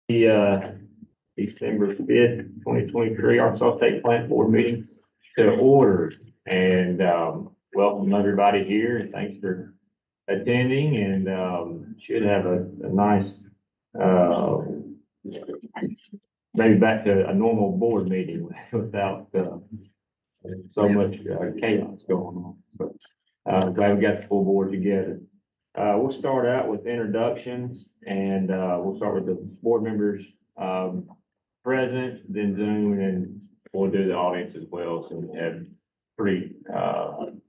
The December 5th, 2023 Arkansas State Plant Board meeting to order. And welcome everybody here, and thanks for attending, and should have a nice, maybe back to a normal board meeting without so much chaos going on. But glad we got the full board together. We'll start out with introductions, and we'll start with the board members present, then Zoom, and we'll do the audience as well. So we have pretty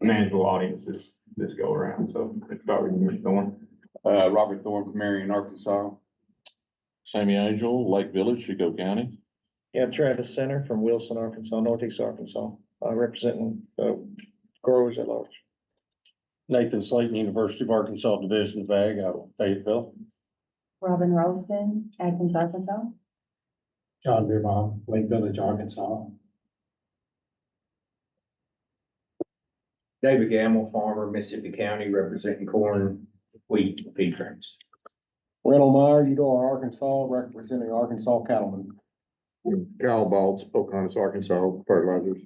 manageable audiences this go around. So let's start with Mr. Thorne. Robert Thorne from Marion, Arkansas. Sammy Angel, Lake Village, Chico County. Yeah, Travis Center from Wilson, Arkansas, Northeast Arkansas, representing growers at large. Nathan Slayton, University of Arkansas Division of Ag out of Fayetteville. Robin Ralston, Athens, Arkansas. John Beerbaum, Lake Village, Arkansas. David Gamble, farmer, Mississippi County, representing corn, wheat, and feed grains. Reynold Meyer, Eudora, Arkansas, representing Arkansas cattlemen. Kyle Balls, Pocahontas, Arkansas, fertilizers.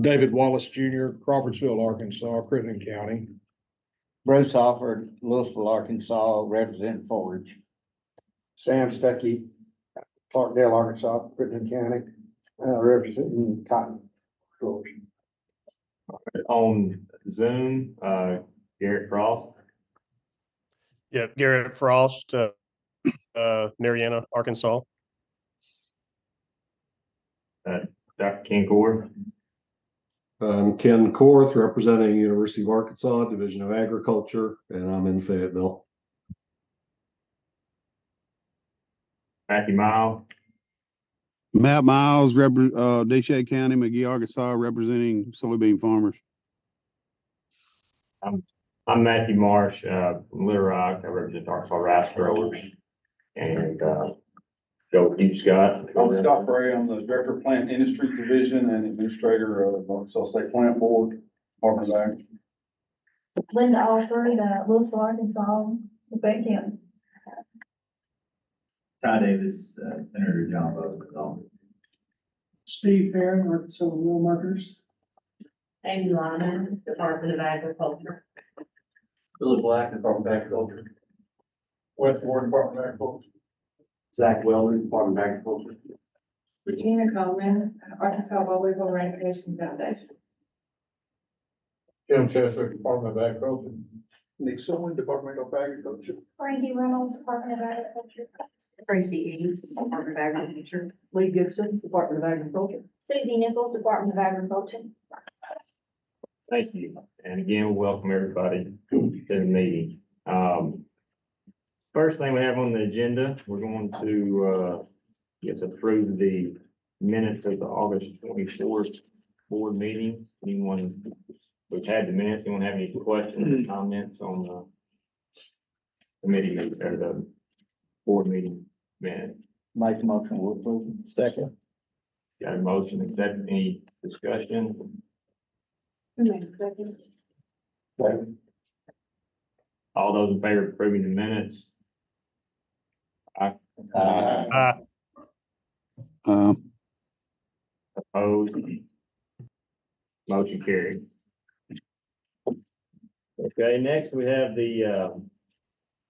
David Wallace Jr., Crawfordsville, Arkansas, Crittenden County. Bruce Alford, Louisville, Arkansas, representing forage. Sam Stuckey, Clarkdale, Arkansas, Crittenden County, representing cotton growers. On Zoom, Garrett Frost. Yeah, Garrett Frost, Mariana, Arkansas. Dr. Ken Core. I'm Ken Korth, representing University of Arkansas, Division of Agriculture, and I'm in Fayetteville. Matthew Miles. Matt Miles, Desha County, McGee, Arkansas, representing soybean farmers. I'm Matthew Marsh, from Little Rock. I represent Arkansas rice growers. And go with you, Scott. I'm Scott Bray. I'm the Director of Plant Industries Division and Administrator of Arkansas State Plant Board, Department of Ag. Linda Alford, Louisville, Arkansas, Lafayette County. Ty Davis, Senator John Bowles. Steve Perrin, Arkansas Wool Markers. Amy Lyman, Department of Agriculture. Billy Black, Department of Agriculture. West Ward, Department of Agriculture. Zach Weldon, Department of Agriculture. Regina Coleman, Arkansas Volleyball Eradication Foundation. Jim Chester, Department of Agriculture. Nick Sewin, Department of Agriculture. Randy Reynolds, Department of Agriculture. Tracy Eads, Department of Agriculture. Lee Gibson, Department of Agriculture. Susie Nichols, Department of Agriculture. Thank you. And again, welcome everybody to the meeting. First thing we have on the agenda, we're going to approve the minutes of the August 24th board meeting. Anyone, we've had the minutes, anyone have any questions or comments on the committee minutes or the board meeting minutes? Make a motion, we'll approve. Second. Got a motion, accept any discussion? All those in favor of approving the minutes? Opposed? Motion carried. Okay, next we have the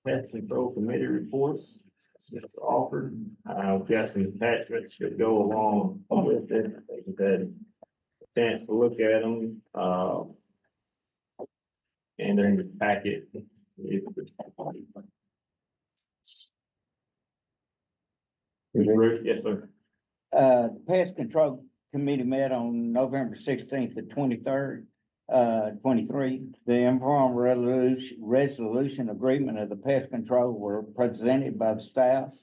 pest control committee reports offered. We've got some attachments that go along with it. You've had a chance to look at them. And they're in the packet. Yes, sir. The Pest Control Committee met on November 16th to 23rd, 23. The informal resolution agreement of the pest control were presented by the staff.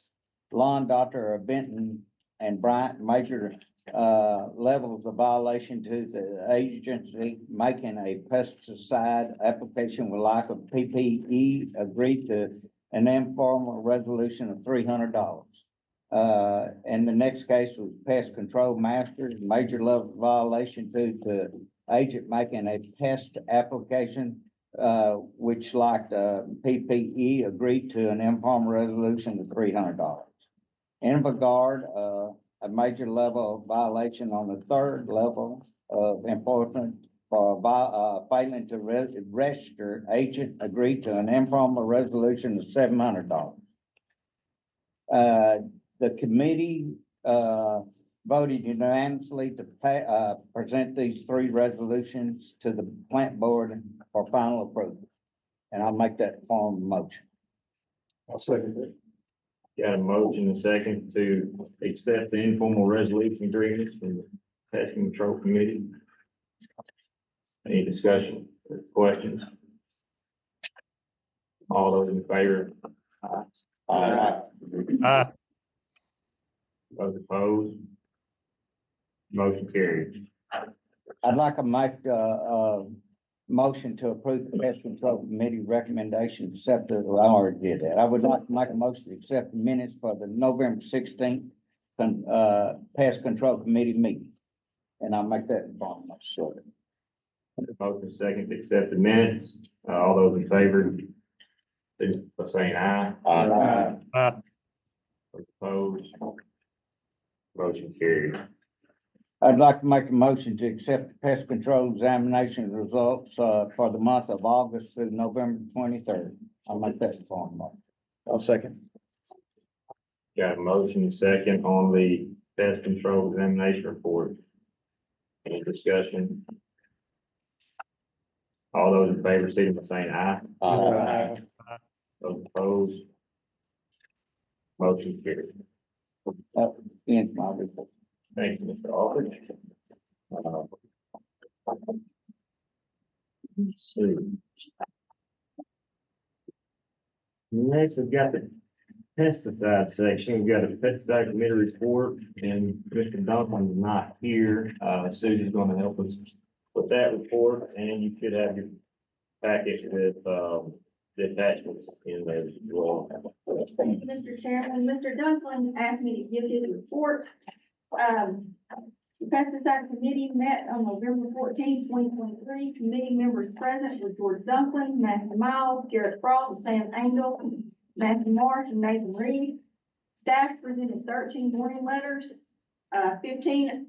Lawn Doctor of Benton and Bryant major levels of violation to the agency making a pesticide application with lack of PPE agreed to an informal resolution of $300. And the next case was pest control masters, major level violation due to agent making a pest application, which like PPE agreed to an informal resolution of $300. Invergard, a major level violation on the third level of enforcement for failing to register agent agreed to an informal resolution of $700. The committee, voted unanimously to present these three resolutions to the plant board for final approval. And I'll make that form of motion. I'll second it. Got a motion and a second to accept the informal resolution agreements from the Pest Control Committee. Any discussion or questions? All those in favor? Aye. Those opposed? Motion carried. I'd like to make a motion to approve the pest control committee recommendation, accept it. I already did that. I would like to make a motion to accept the minutes for the November 16th pest control committee meeting. And I'll make that form of short. Motion second to accept the minutes. All those in favor? Signify by saying aye. Those opposed? Motion carried. I'd like to make a motion to accept the pest control examination results for the month of August through November 23rd. I'll make that form. I'll second. Got a motion second on the pest control examination report. Any discussion? All those in favor, signify by saying aye. Those opposed? Motion carried. Ends my report. Thank you, Mr. Alford. Let's see. Next, we've got the pesticide section. We've got a pesticide committee report, and Mr. Duncan is not here. Susie's going to help us with that report, and you should have your packet with the attachments in there as well. Thank you, Mr. Chairman. Mr. Dunklin asked me to give his report. The pesticide committee met on November 14, 2023. Committee members present were George Dunklin, Matthew Miles, Garrett Frost, Sam Angel, Matthew Morris, and Nathan Reed. Staff presented 13 warning letters, 15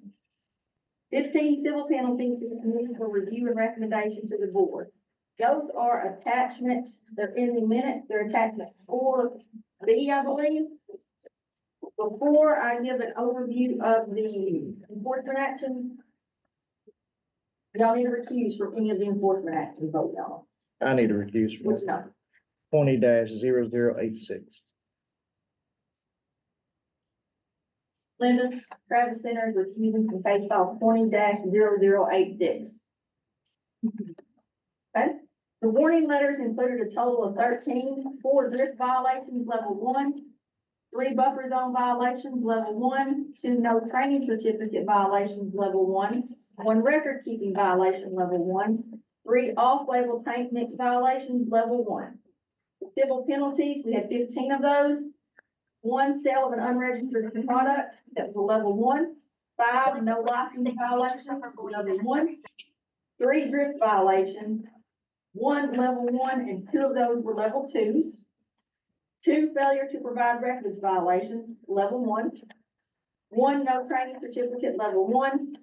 civil penalties to the committee for review and recommendation to the board. Those are attachment, they're in the minutes, they're attachment 4B, I believe. Before I give an overview of the enforcement actions, y'all need to recuse from any of the enforcement actions voted on. I need to recuse from Which number? 20-0086. Linda Travis Center is recusing from case file 20-0086. Okay, the warning letters included a total of 13, 4 drift violations, level 1, 3 buffer zone violations, level 1, 2 no training certificate violations, level 1, 1 record keeping violation, level 1, 3 off-label tank mix violations, level 1. Civil penalties, we had 15 of those. 1 sale of an unregistered product, that was a level 1. 5 no license violations, level 1. 3 drift violations, 1 level 1, and 2 of those were level 2s. 2 failure to provide records violations, level 1. 1 no training certificate, level 1.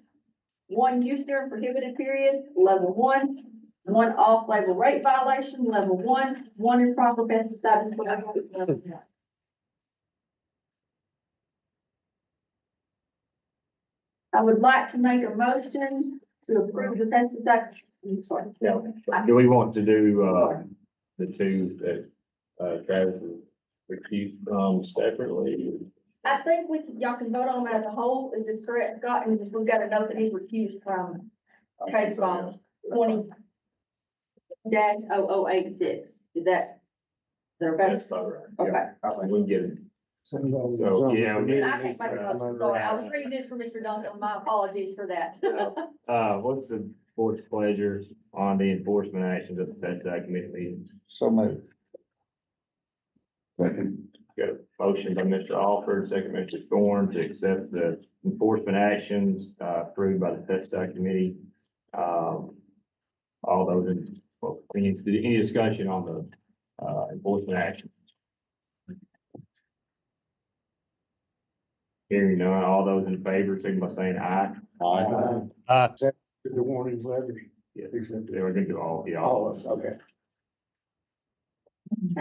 1 use during prohibited period, level 1. 1 off-label rate violation, level 1. 1 improper pesticide disposal, level 1. I would like to make a motion to approve the pesticide. I'm sorry. Yeah. Do we want to do, the two that, Travis is recused from separately? I think y'all can vote on them as a whole. Is this correct, Scott? And we've got to note that he's recused from case file 20-0086. Is that okay? That's all right. Okay. I think we can get it. So, yeah. And I can't make a motion, sorry. I was reading this for Mr. Duncan. My apologies for that. What's the board's pleasure on the enforcement actions of the pesticide committee meeting? So moved. Second. Got a motion by Mr. Alford, second by Mr. Thorne to accept the enforcement actions, approved by the pesticide committee. All those in, well, any discussion on the, enforcement action? Hearing none, all those in favor, signify by saying aye. Aye. The warning letters. Yeah. Except They were gonna do all, yeah, all all of of them, them. okay.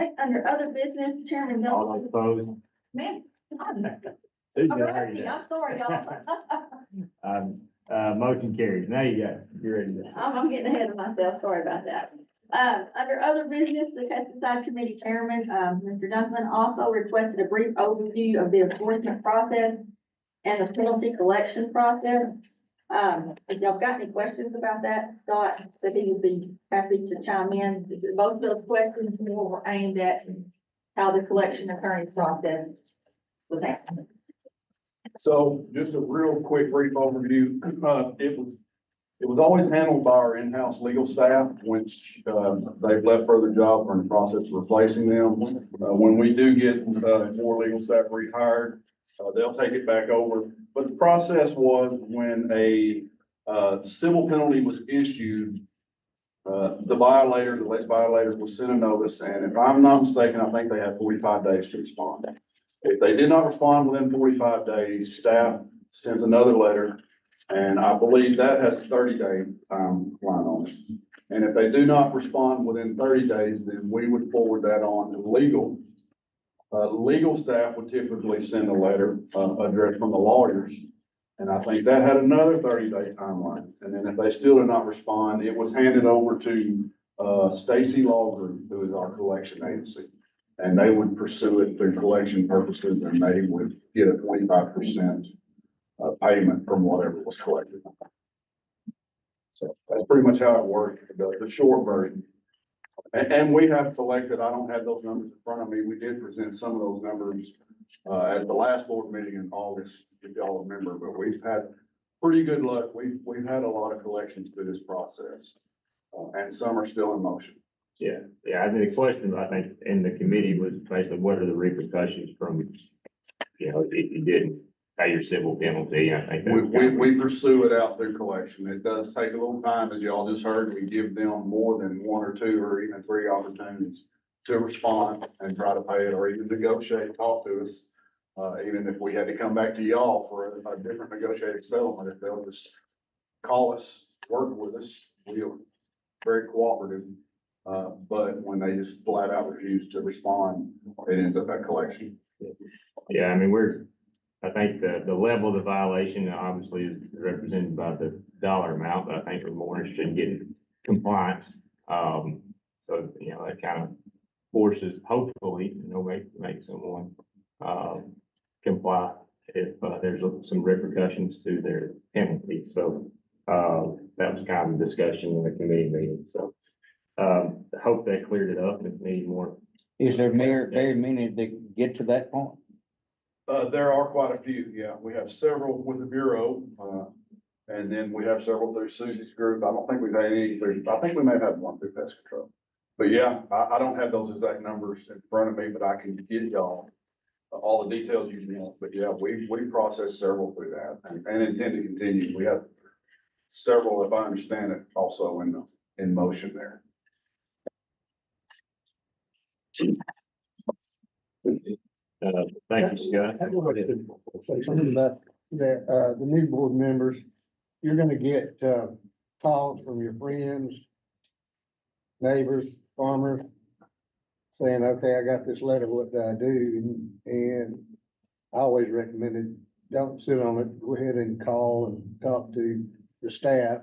Okay, under other business, Chairman All those Miller. opposed? Man, I'm Susan, I'm sorry, y'all. motion carries. Now you got, you're ready. to- I'm getting ahead of myself, sorry about that. Under other business, the pesticide committee chairman, Mr. Dunklin also requested a brief overview of the enforcement process and the penalty collection process. If y'all got any questions about that, Scott said he would be happy to chime in. Both of those questions more were aimed at how the collection attorney's process was handled. So just a real quick brief overview. It was always handled by our in-house legal staff, which, they've left for their job or in the process of replacing them. When we do get, more legal staff rehired, they'll take it back over. But the process was when a, civil penalty was issued, the violator, the alleged violator was sent a notice, and if I'm not mistaken, I think they had 45 days to respond. If they did not respond within 45 days, staff sends another letter, and I believe that has a 30-day line on it. And if they do not respond within 30 days, then we would forward that on to legal. Legal staff would typically send a letter, addressed from the lawyers. And I think that had another 30-day timeline. And then if they still do not respond, it was handed over to, Stacy Law Group, who is our collection agency. And they would pursue it through collection purposes, and they would get a 25% payment from whatever was collected. So that's pretty much how it worked, the short version. And we have collected, I don't have those numbers in front of me. We did present some of those numbers at the last board meeting in August, if y'all remember, but we've had pretty good luck. We've had a lot of collections through this process, and some are still in motion. Yeah, I think the question, I think, in the committee was basically what are the repercussions from, if you didn't pay your civil penalty, I think. We pursue it out through collection. It does take a little time, as y'all just heard. We give them more than one or two or even three opportunities to respond and try to pay it or even negotiate, talk to us. Even if we had to come back to y'all for a different negotiated settlement, if they'll just call us, work with us, we're very cooperative. But when they just flat out refuse to respond, it ends up at collection. Yeah, I mean, I think the level of the violation obviously is represented by the dollar amount, but I think we're more interested in getting compliance. So, that kind of forces, hopefully, make someone, comply if, there's some repercussions to their penalty. So, that was kind of the discussion in the committee meeting, so. I hope that cleared it up, and if need more. Is there very many that get to that point? There are quite a few, yeah. We have several with the Bureau, and then we have several through Susie's group. I don't think we've had any, I think we may have had one through pest control. But yeah, I don't have those exact numbers in front of me, but I can get y'all all the details you want. But yeah, we processed several through that and intend to continue. We have several, if I understand it, also in motion there. Thank you, Scott. I wanted to say something about that, the new board members, you're gonna get, calls from your friends, neighbors, farmers, saying, okay, I got this letter, what do I do? And I always recommended, don't sit on it, go ahead and call and talk to the staff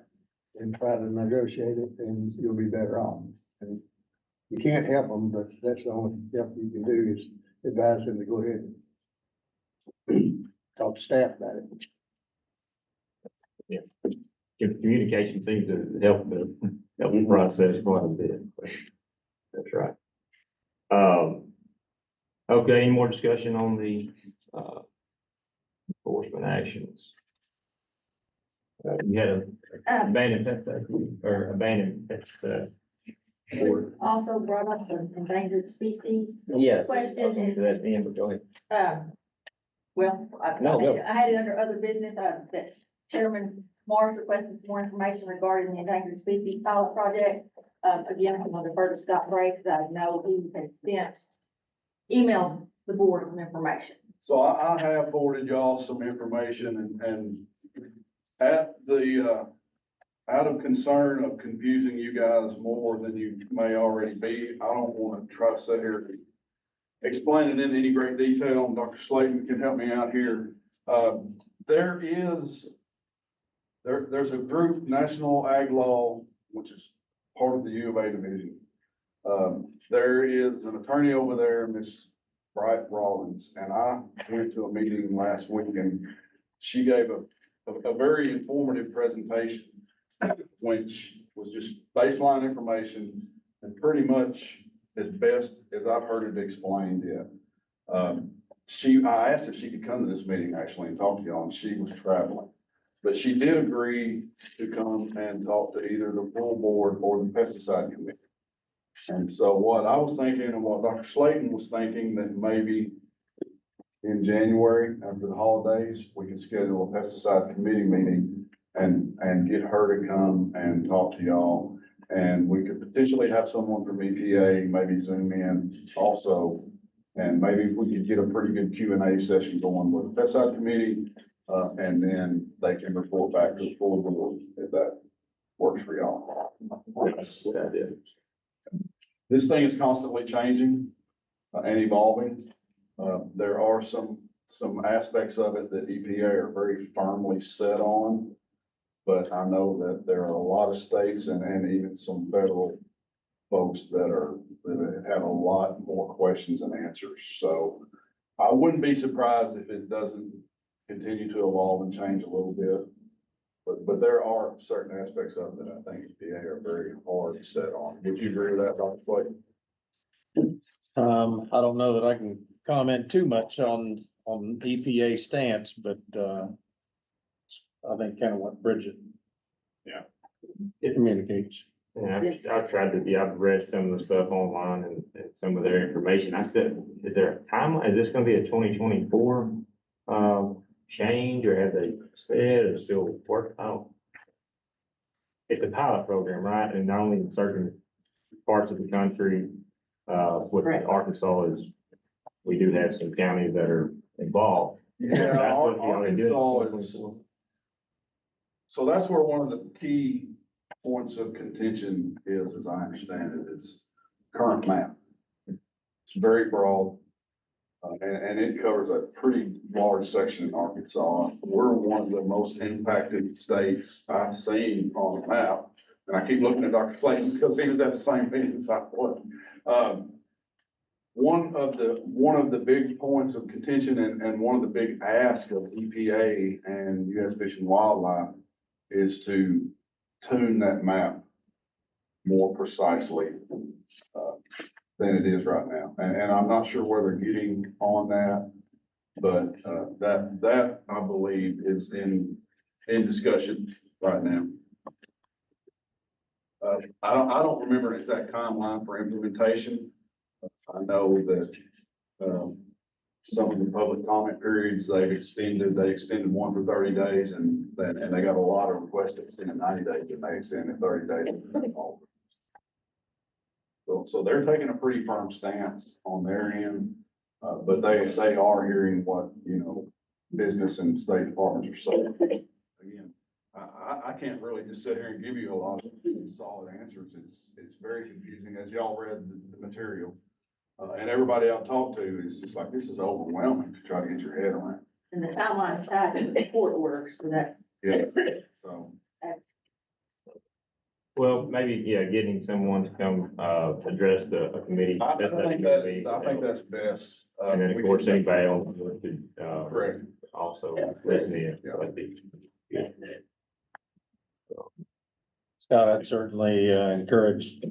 and try to negotiate it, and you'll be better off. And you can't help them, but that's the only help you can do is advise them to go ahead and talk to staff about it. Communication seems to help the process quite a bit. That's right. Okay, any more discussion on the, enforcement actions? You had a abandoned pet safety or abandoned pets, board. Also brought up the endangered species Yes. question. To that end, but go ahead. Well, No, go. I had it under other business, that Chairman Morris requested some more information regarding the endangered species pilot project. Again, I'm going to defer to Scott Bray, because I know he has emailed the board some information. So I have forwarded y'all some information and at the, out of concern of confusing you guys more than you may already be, I don't want to try to sit here and explain it in any great detail, and Dr. Slayton can help me out here. There's a group, National Ag Law, which is part of the U of A division. There is an attorney over there, Miss Bright Rollins, and I went to a meeting last week and she gave a very informative presentation, which was just baseline information and pretty much as best as I've heard it explained yet. I asked if she could come to this meeting actually and talk to y'all, and she was traveling. But she did agree to come and talk to either the full board or the pesticide committee. And so what I was thinking and what Dr. Slayton was thinking, that maybe in January, after the holidays, we could schedule a pesticide committee meeting and get her to come and talk to y'all. And we could potentially have someone from EPA, maybe Zoom in also. And maybe we could get a pretty good Q&A session going with the pesticide committee. And then they can report back to the full board if that works for y'all. That's a good idea. This thing is constantly changing and evolving. There are some aspects of it that EPA are very firmly set on. But I know that there are a lot of states and even some federal folks that have a lot more questions and answers. So I wouldn't be surprised if it doesn't continue to evolve and change a little bit. But there are certain aspects of it that I think EPA are very hard set on. Would you agree with that, Dr. Blake? I don't know that I can comment too much on EPA stance, but, I think kind of what Bridget. Yeah. Communicates. Yeah, I've tried to, I've read some of the stuff online and some of their information. I said, is there a timeline? Is this gonna be a 2024 change, or have they said, or still work out? It's a pilot program, right? And not only in certain parts of the country, with Correct. Arkansas is, we do have some counties that are involved. Yeah, That's what the only good- Arkansas is. So that's where one of the key points of contention is, as I understand it, is current map. It's very broad. And it covers a pretty large section in Arkansas. We're one of the most impacted states I've seen on the map. And I keep looking at Dr. Clayton because he was at the same meeting as I was. One of the big points of contention and one of the big asks of EPA and US Fish and Wildlife is to tune that map more precisely than it is right now. And I'm not sure where they're getting on that, but that I believe is in discussion right now. I don't remember an exact timeline for implementation. I know that some of the public comment periods they extended one for 30 days and they got a lot of requests to extend it 90 days and they extended 30 days. So they're taking a pretty firm stance on their end, but they are hearing what, business and state departments are saying. Again, I can't really just sit here and give you a lot of solid answers. It's very confusing, as y'all read the material. And everybody I've talked to is just like, this is overwhelming to try to get your head around. And the timeline's tied to the court order, so that's. Yeah, so. Well, maybe, yeah, getting someone to come, address a committee. I think that's best. And then, of course, anybody else would, Correct. also listen in. That'd be good. Scott, I'd certainly encourage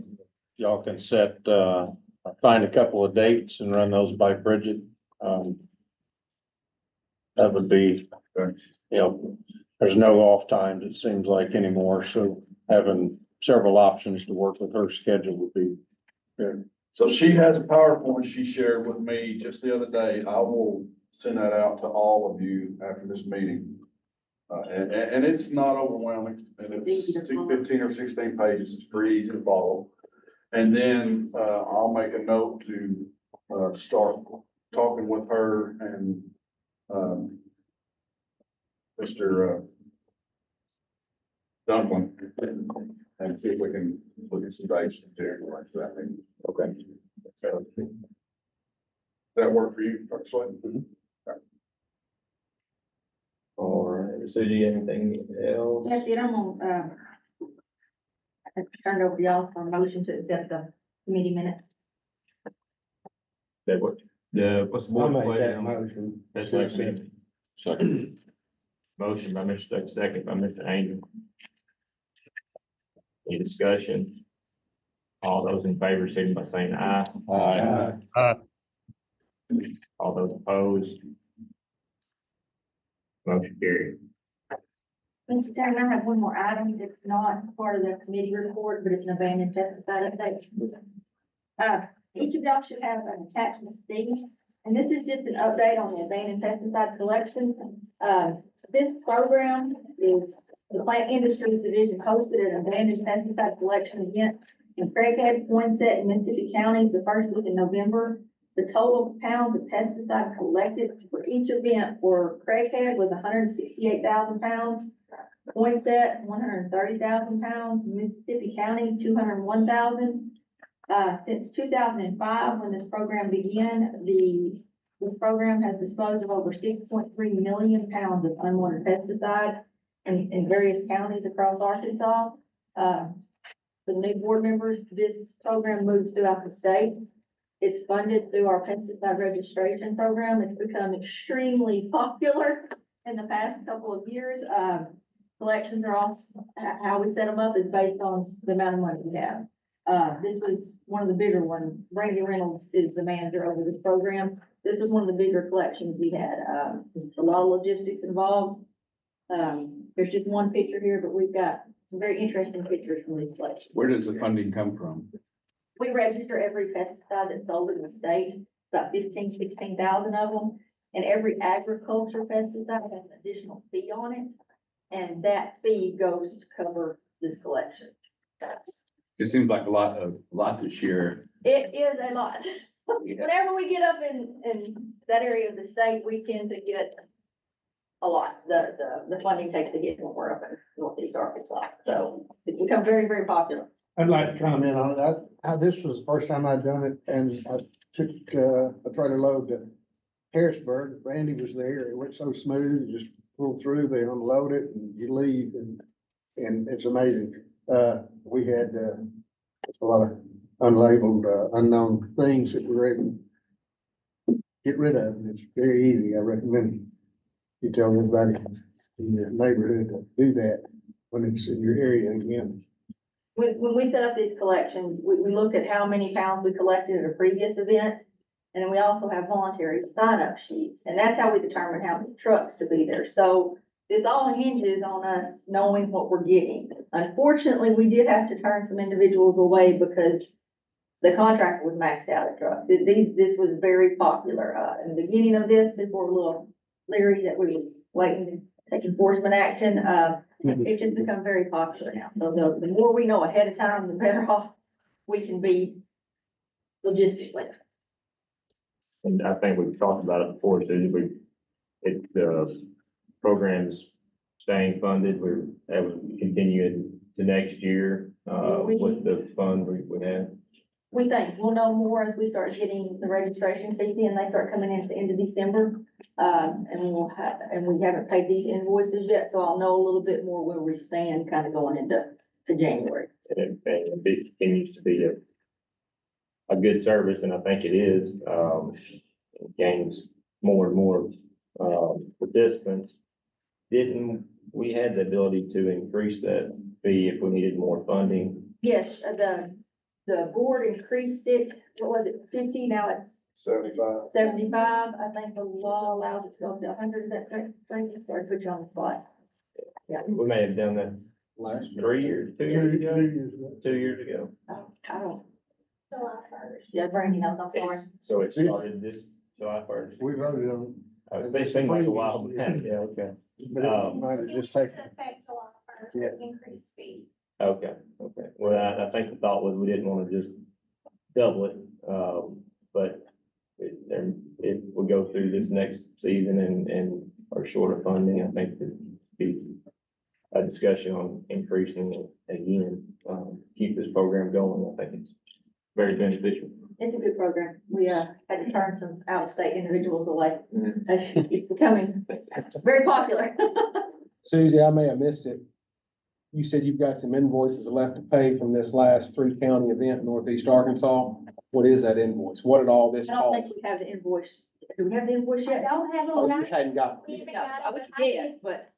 y'all can find a couple of dates and run those by Bridget. That would be, there's no off times, it seems like anymore, so having several options to work with her schedule would be good. So she has a PowerPoint she shared with me just the other day. I will send that out to all of you after this meeting. And it's not overwhelming, and it's 15 or 16 pages. It's pretty easy to follow. And then, I'll make a note to, start talking with her and Mr. Dunklin and see if we can look at some dates there like that. Okay. So, does that work for you, Dr. Slayton? All right, so do you have anything else? That's it, I'm gonna, I turn it over to y'all for a motion to accept the committee minutes. That what, what's the I'll board make pleasure? that motion. That's like me. Second. Motion by Mr. Stokes, second by Mr. Angel. Any discussion? All those in favor, signify by saying aye. Aye. All those opposed? Motion carried. Mr. Chairman, I have one more item that's not part of the committee report, but it's an abandoned pesticide update. Each of y'all should have an attachment C, and this is just an update on the abandoned pesticide collection. This program is the Plant Industries Division hosted an abandoned pesticide collection event in Craighead, Poinsett, and Mississippi counties the first week in November. The total pounds of pesticide collected for each event for Craighead was 168,000 pounds. Poinsett, 130,000 pounds. Mississippi County, 201,000. Since 2005, when this program began, the program has disposed of over 6.3 million pounds of unwanted pesticide in various counties across Arkansas. The new board members, this program moves throughout the state. It's funded through our pesticide registration program. It's become extremely popular in the past couple of years. Collections are all, how we set them up is based on the amount of money we have. This was one of the bigger ones. Randy Reynolds is the manager over this program. This was one of the bigger collections we had. There's a lot of logistics involved. There's just one picture here, but we've got some very interesting pictures from this collection. Where does the funding come from? We register every pesticide that's sold in the state, about 16,000 of them. And every agriculture pesticide has an additional fee on it. And that fee goes to cover this collection. It seems like a lot to share. It is a lot. Whenever we get up in that area of the state, we tend to get a lot. The funding takes a hit when we're up in Northeast Arkansas. So it's become very, very popular. I'd like to comment on it. This was the first time I'd done it, and I took a trailer load to Harrisburg. Randy was there. It went so smooth, you just pull through, they unload it, and you leave, and it's amazing. We had a lot of unlabeled, unknown things that we were able to get rid of, and it's very easy. I recommend you tell everybody in your neighborhood to do that when it's in your area again. When we set up these collections, we look at how many pounds we collected at a previous event. And then we also have voluntary sign-up sheets, and that's how we determine how many trucks to be there. So this all hinges on us knowing what we're getting. Unfortunately, we did have to turn some individuals away because the contractor was maxed out at trucks. This was very popular. In the beginning of this, people were a little leery that we were waiting to take enforcement action. It's just become very popular now. So the more we know ahead of time, the better off we can be logistically. And I think we've talked about it before, so the program's staying funded, we're able to continue into next year, with the fund we would have. We think we'll know more as we start getting the registration fees in. They start coming in at the end of December. And we haven't paid these invoices yet, so I'll know a little bit more where we stand kind of going into January. And it continues to be a good service, and I think it is, it gains more and more, participants. Didn't, we had the ability to increase that fee if we needed more funding? Yes, the board increased it, what was it, 50, now it's 75. 75. I think the law allows it to go up to 100, is that correct? Frank? Sorry to put you on the spot. Yeah, We may have done that last 3 years, 2 years ago, 2 years ago. I don't. Yeah, Brandy knows, I'm sorry. So it started this July 1st. We voted on, They seem like a while back, yeah, okay. but it might have just taken. Yeah. Increase fee. Okay. Well, I think the thought was we didn't want to just double it, but it will go through this next season and are short of funding. I think that be a discussion on increasing it again, keep this program going. I think it's very beneficial. It's a good program. We, had to turn some out-of-state individuals away. It's becoming very popular. Susie, I may have missed it. You said you've got some invoices left to pay from this last 3-county event in Northeast Arkansas. What is that invoice? What did all this I don't cost? think we have the invoice. Do we have the invoice yet? Don't have Oh, it. you hadn't got We it. haven't No, got I it, would but I guess, just, but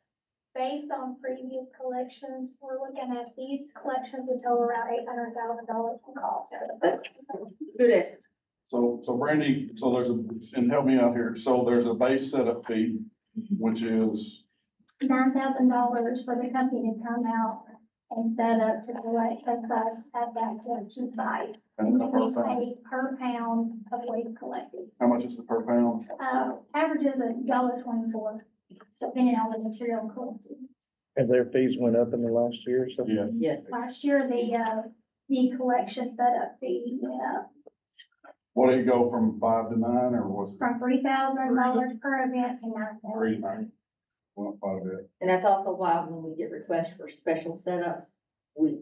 based on previous collections, we're looking at these collections would total around $800,000 in cost. that's good estimate. So Brandy, so there's a, and help me out here, so there's a base setup fee, which is, $9,000 for the company to come out and set up to collect us at that collection site. And then we pay per pound of waste collected. how much is the per pound? Averages $1.24, depending on the material collected. And their fees went up in the last year or so. Yes. Yes. Last year, the collection setup fee went up What do you go from 5 to 9, or was it from $3,000 per event to three, $9,000. 9? Well, quite a bit. And that's also why when we get requests for special setups, we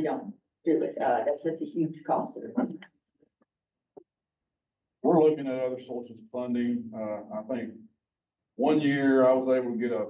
don't do it. That's a huge cost to the company. We're looking at other sources of funding. I think one year I was able to get a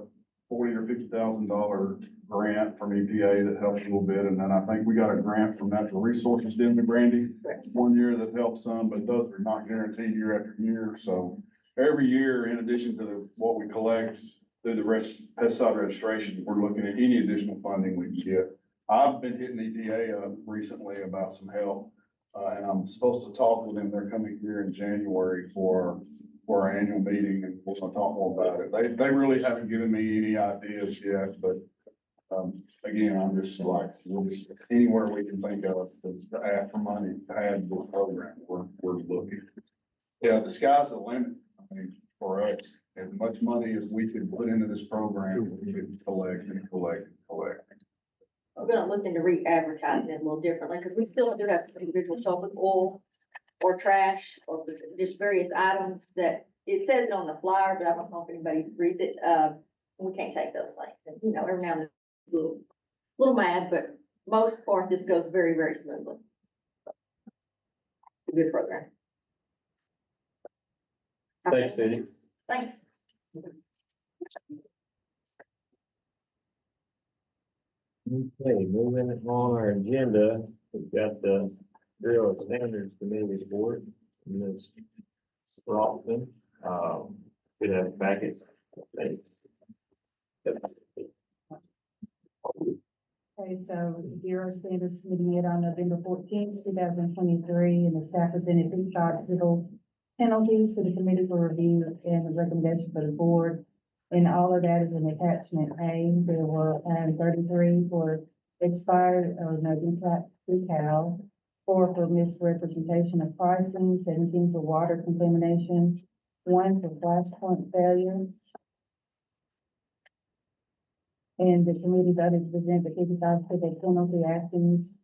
$40,000 or $50,000 grant from EPA that helped a little bit. And then I think we got a grant from Natural Resources, didn't we, Brandy? Correct. One year that helped some, but those are not guaranteed year after year. So every year, in addition to what we collect through the pesticide registration, we're looking at any additional funding we can get. I've been hitting EPA up recently about some help, and I'm supposed to talk with them. They're coming here in January for our annual meeting, and we're gonna talk more about it. They really haven't given me any ideas yet, but, again, I'm just like, we'll just, anywhere we can think of to add for money to add to the program, we're looking. Yeah, the sky's the limit, I mean, for us, as much money as we can put into this program, we can collect and collect and collect. We're gonna look into re-advertising it a little differently, because we still do have some individual shop with oil or trash or just various items that it says it on the flyer, but I don't know if anybody reads it. We can't take those things. And, you know, every now and then, a little mad, but most part, this goes very, very smoothly. It's a good program. Thanks, Cindy. Thanks. Okay, moving on our agenda, we've got the Bureau of Standards Committee report, Ms. Rockman, we have packets. Thanks. Okay, so the Bureau of Standards Committee met on November 14th, 2023, and the staff presented 55 civil penalties to the committee for review and a recommendation for the board. And all of that is in attachment A. There were 33 for expired or no decal, 4 for misrepresentation of pricing, 17 for water contamination, 1 for flashpoint failure. And the committee voted to present the 55 civil penalty actions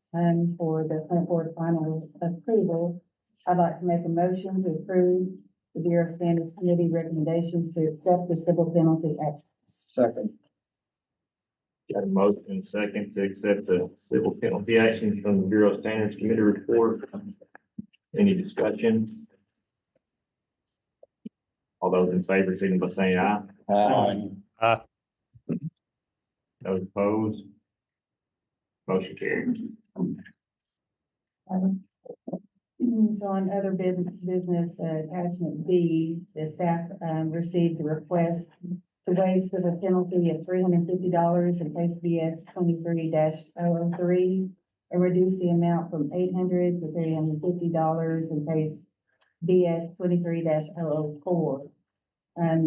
for the current board final approval. I'd like to make a motion to approve the Bureau of Standards Committee recommendations to accept the civil penalty act. Second. Got a motion and a second to accept the civil penalty actions from the Bureau of Standards Committee report. Any discussion? All those in favor, signify by saying aye. Aye. Those opposed? Motion carries. So on other business, attachment B, the staff, received a request to waive civil penalty of $350 in case BS 23-003 and reduce the amount from $800 to $350 in case BS 23-004.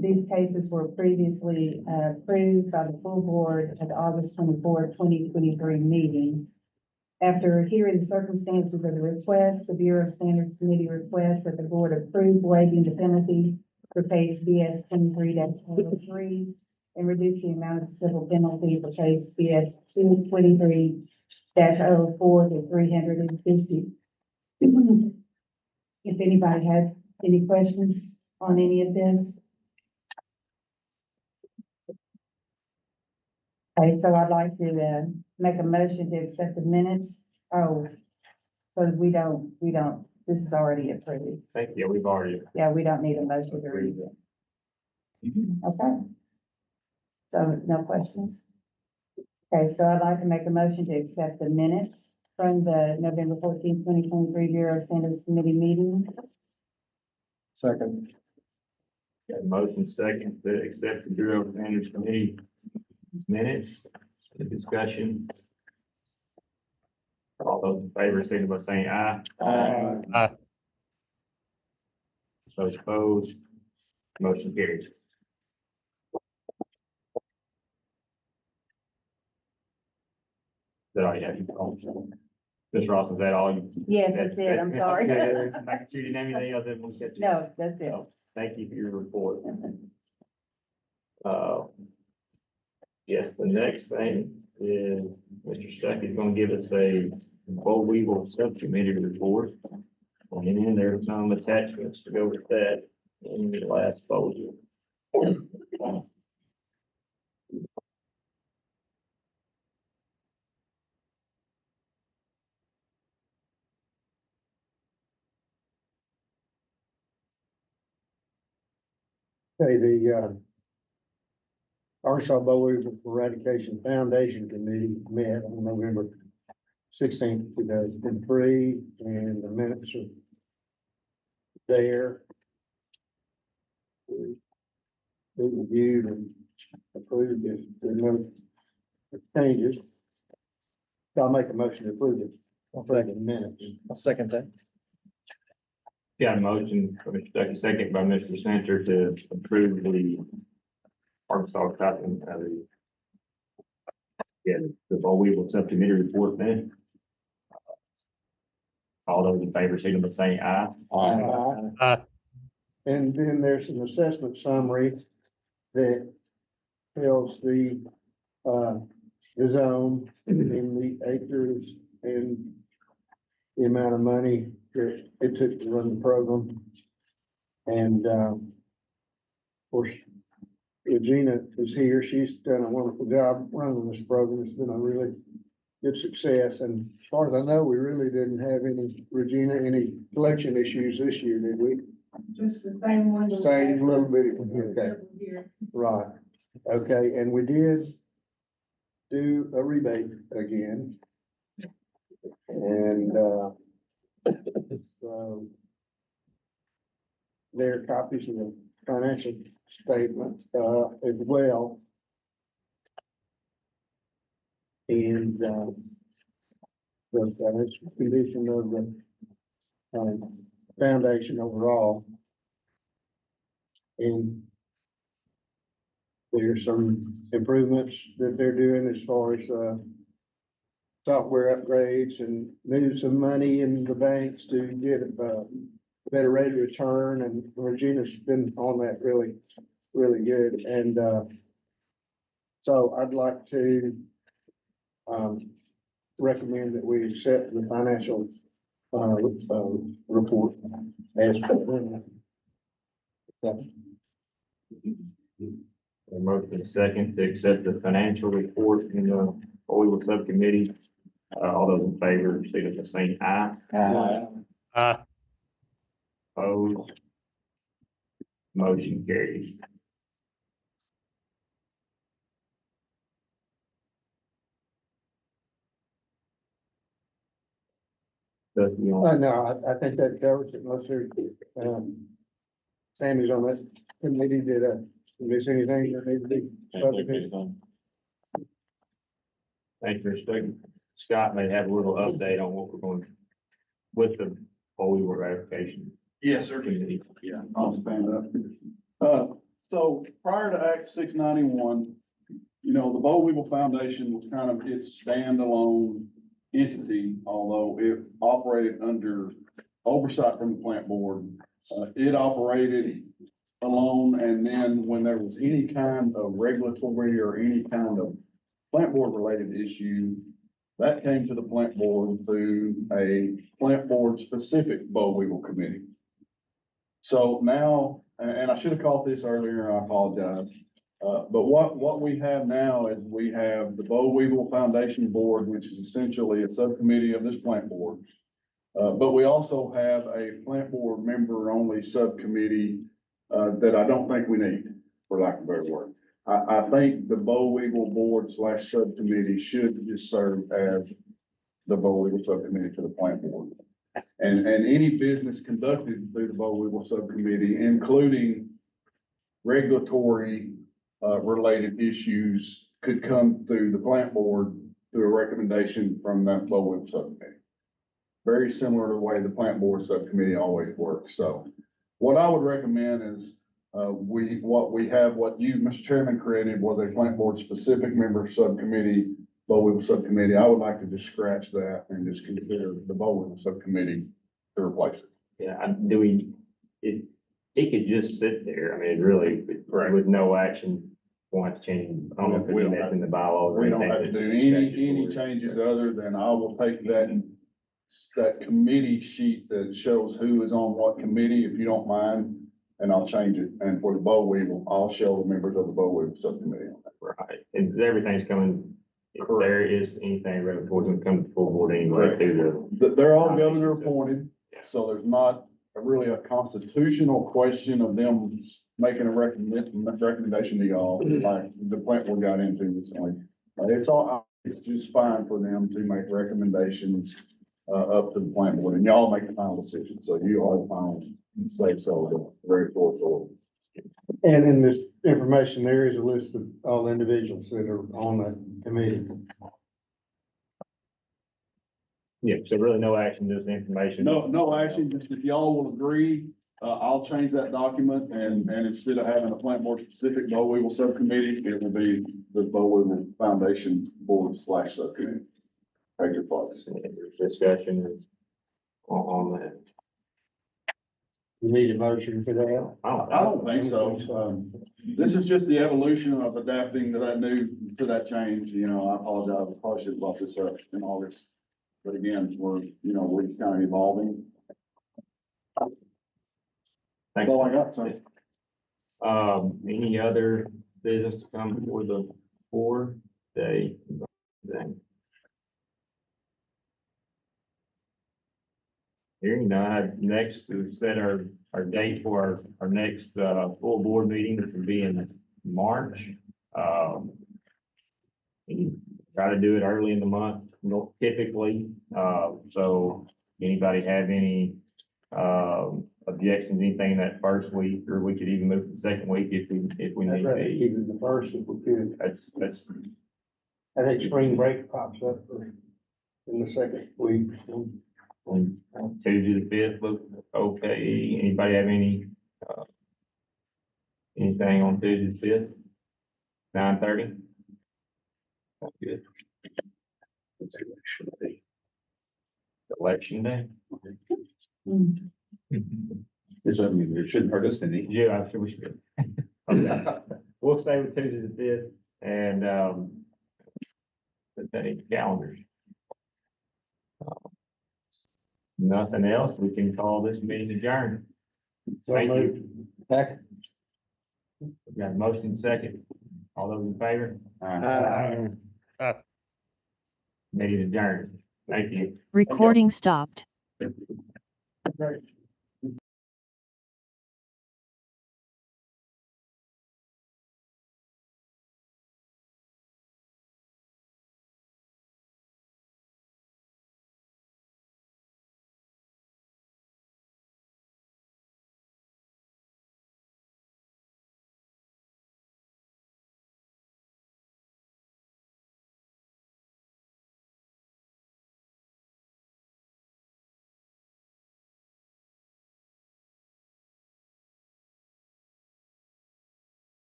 These cases were previously approved by the full board at the August 24, 2023 meeting. After hearing the circumstances of the request, the Bureau of Standards Committee requests that the board approve waiving the penalty for case BS 23-003 and reduce the amount of civil penalty for case BS 23-004 to $350. If anybody has any questions on any of this. Okay, so I'd like to, make a motion to accept the minutes. Oh, so we don't, this is already approved. Thank you, we've already. Yeah, we don't need a motion to read it. Okay. So no questions? Okay, so I'd like to make a motion to accept the minutes from the November 14th, 2023 Bureau of Standards Committee meeting. Second. Got a motion second to accept the Bureau of Standards Committee minutes, the discussion. All those in favor, signify by saying aye. Aye. Those opposed, motion carries. Is that all you have? Ms. Ross, is that all? Yes, that's it. I'm sorry. Making sure you didn't have anything else that we'll catch you. No, that's it. So, thank you for your report. Yes, the next thing is Mr. Stuckey's gonna give us a boll weevil subcommittee report. And then there's some attachments to go with that in the last folder. Okay, the Arkansas Boll Weevil Eradication Foundation Committee met on November 16th, 2023, and the minutes are there. We reviewed and approved if there are no changes. So I'll make a motion to approve it. I'll second the minutes. I'll second that. Got a motion from Mr. Stuckey, second by Mr. Center to approve the Arkansas cotton, the boll weevil subcommittee report then. All those in favor, signify by saying aye. Aye. And then there's an assessment summary that tells the zone and the acres and the amount of money that it took to run the program. And, of course, Regina is here. She's done a wonderful job running this program. It's been a really good success. And as far as I know, we really didn't have any collection issues this year, did we? Just the same one. Same little bitty one, okay, right, okay, and we did do a rebate again. And, so there are copies of the financial statement, as well. And, the financial condition of the, foundation overall. And there's some improvements that they're doing as far as, software upgrades and move some money in the banks to get a better rate of return. And Regina's been on that really, really good. And, so I'd like to, recommend that we accept the financial report as presented. A motion second to accept the financial report in the boll weevil subcommittee. All those in favor, signify by saying aye. Aye. Opposed? Motion carries. Dusty, you want- No, I think that covers it, unless there, Sammy's on this committee, did, miss anything that needs to be spoken to? Thank you, Mr. Stuckey. Scott may have a little update on what we're going with the boll weevil ratification. Yes, sir. Committee. Yeah, I'll stand up. So prior to Act 691, you know, the Boll Weevil Foundation was kind of its standalone entity, although it operated under oversight from the plant board. It operated alone, and then when there was any kind of regulatory or any kind of plant board related issue, that came to the plant board through a plant board specific boll weevil committee. So now, and I should have caught this earlier, I apologize. But what we have now is we have the Bo Weevil Foundation Board, which is essentially a subcommittee of this plant board. But we also have a plant board member only subcommittee, that I don't think we need, for lack of a better word. I think the Bo Weevil Board / subcommittee should just serve as the Bo Weevil Subcommittee to the plant board. And any business conducted through the Bo Weevil Subcommittee, including regulatory, related issues, could come through the plant board through a recommendation from that Bo Weevil Subcommittee. Very similar to the way the plant board subcommittee always works. So what I would recommend is, what you, Mr. Chairman, created was a plant board specific member subcommittee, Bo Weevil Subcommittee. I would like to just scratch that and just consider the Bo Weevil Subcommittee to replace it. Yeah, it could just sit there. I mean, it really, with no action points changing. I don't know if We don't that's in the bylaws. or We don't anything have to that- do any changes other than I will take that committee sheet that shows who is on what committee, if you don't mind, and I'll change it. And for the Bo Weevil, I'll show the members of the Bo Weevil Subcommittee on that. Right, and everything's coming, if there is anything regulatory going to come to the full board anyway, through They're all governor appointed, so there's not really a constitutional question of them making a recommendation to y'all, like the plant we got into recently. It's just fine for them to make recommendations up to the plant board, and y'all make the final decision, so you are the final say so, the very full. And in this information, there is a list of all individuals that are on that committee. Yeah, so really no action, just information. No action, just if y'all will agree, I'll change that document, and instead of having a plant board specific Bo Weevil Subcommittee, it will be the Bo Weevil Foundation Board / Subcommittee. Take your place. Discussion on that. You need a motion for that? I don't think so. This is just the evolution of adapting to that change, I apologize, I probably should have brought this up in August. But again, we're kind of evolving. That's all I got, so. Any other business to come before the board day? Hearing none, next to set our date for our next, full board meeting, which will be in March. Try to do it early in the month, typically, so anybody have any, objections, anything that first week, or we could even move to the second week if we need I'd rather to. keep it the first if we could. That's, I think spring break pops up in the second week. Tuesday the fifth, look, okay, anybody have any, anything on Tuesday the fifth? 9:30? That's good. Election day? It shouldn't hurt us any. Yeah, I'm sure we should. Okay. We'll stay with Tuesday the fifth and, put that in calendars. Nothing else, we can call this meeting adjourned. Thank you. Second. We got a motion second. All those in favor? Meeting adjourned. Thank you. Recording stopped. Great.